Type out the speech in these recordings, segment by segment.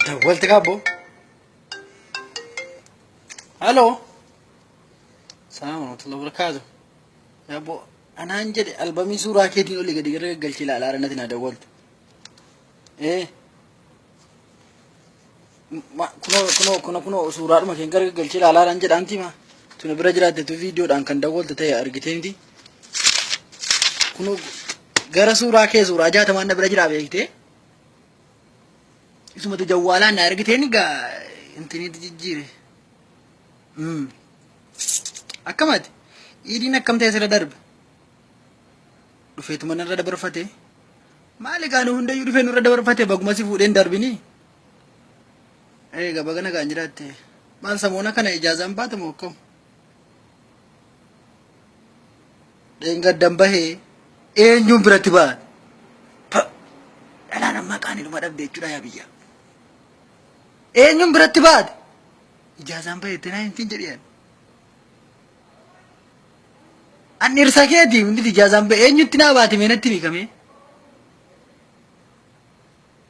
Dawwalte abboo. Hello. Salaam warahmatullahi wabarakatuh. Ya abboo anaan jedhe albamii suuraa keetiin olii gadi galchi ilaalaa irratti na Dawwalte. Kuno suuraadhuma keen galchi ilaalaa irraan jedhaanti ma. Tuna bira jiraattetu viidiyoodhaan kan Dawwalte ta'e argitee miti. Kuno gara suuraa kee suuraa jaatamaan na bira jiraa beektee. Isuma jawwaalaan na argitee ni gaa intiniiti jijjiire. Akkamati idiin akkam ta'e sirra darbe. Dhufeetuma narra dabarfate. Maali gaanu hundayyuu dhufee nurra dabarfate baguma si fuudheen darbini. Eega bagana gaan jiraatte. Maal samoona kana ijaazaan baate moo akkam? Dheengaddan bahee eenyuun biratti baate? Dhalaan ammaa qaaniidhuma dhabde jechuudha yaa biyya. Eenyuun biratti baate? Ijaazaan bahee itti naa hintiin jedheen. Anni irsa keetii hundi ijaazaan bahee eenyutti naa baate meenatti beekame?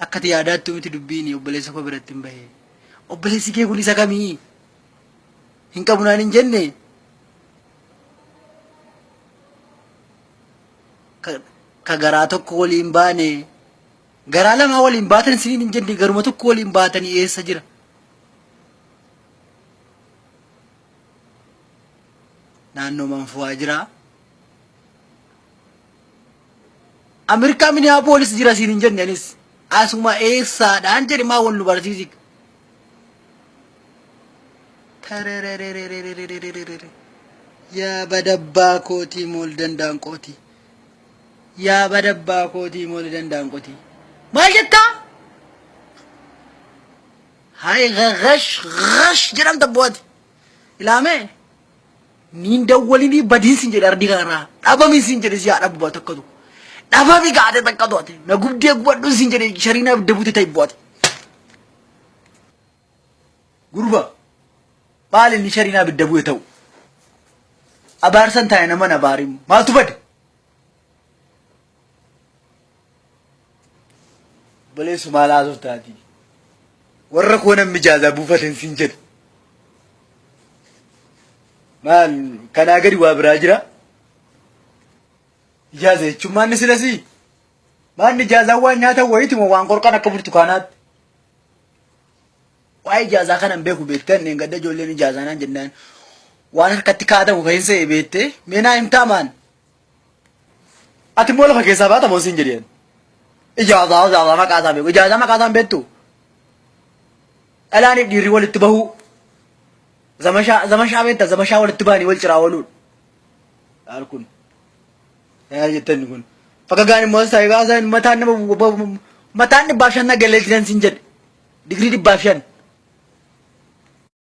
Akkati yaadaattu miti dubbiini obboleessa koo biratti hin bahee. Obboleessi kee kun isa kamii? Hin qabu naan hin jenne. Ka garaa tokko waliin baane. Garaa lama waliin baatan siniin hin jenne garuma tokko waliin baatanii eessa jira? Naannoo manfuwaa jira. Ameerikaa Minneapolis jira siin hin jenne anis. Asuma eessaadhaan jedhe maa wal nu barsiisi. Yaa badabbaa kootii mool danda'an qooti. Yaa badabbaa kootii mool danda'an qooti. Maal jettaa? Hai gash jedhamta booti. Ilaame niin dawwalini badiinsin jedhe ardii kanarraa dhabamiinsin jedhe si haa dhabu booti akkatu. Dhabami gaade takka to'ate na gubdee gubadhu sin jedhe shariinaaf dabuute ta'e booti. Gurba maal inni shariinaaf dabu'e ta'u? Abaarsan taa'e nama na baarimu maaltu bade? Baleessu maal haasofta taati? Warra koo namni ijaazaa buufaten sin jedhe. Maal kanaa gadi waa biraa jira? Ijaaza jechuun maanni silasi? Maanni ijaazaa waan nyaata wayiti moo waan qorqan akka burtukaanaatti? Waa ijaazaa kanan beeku beektan een gadda ijoolleen ijaazaa naan jennaan waan harkatti kaatamu fahinsa beettee meenaa himtaa maan? Ati immoo lafa keessaa baata moo sin jedheen? Ijaazaa maqaasaa beeku. Ijaazaa maqaasaan beektu? Dhalaaniif dhiirri walitti bahuu. Zamashaa beekta zamashaa walitti bahanii wal ciraa ooluudha. Dhaal kun. Yaa jettan kun. Fakka gaan immoo saayibaa mataan dhibbaaf shan na galeessisan sin jedhe. Digirii 500.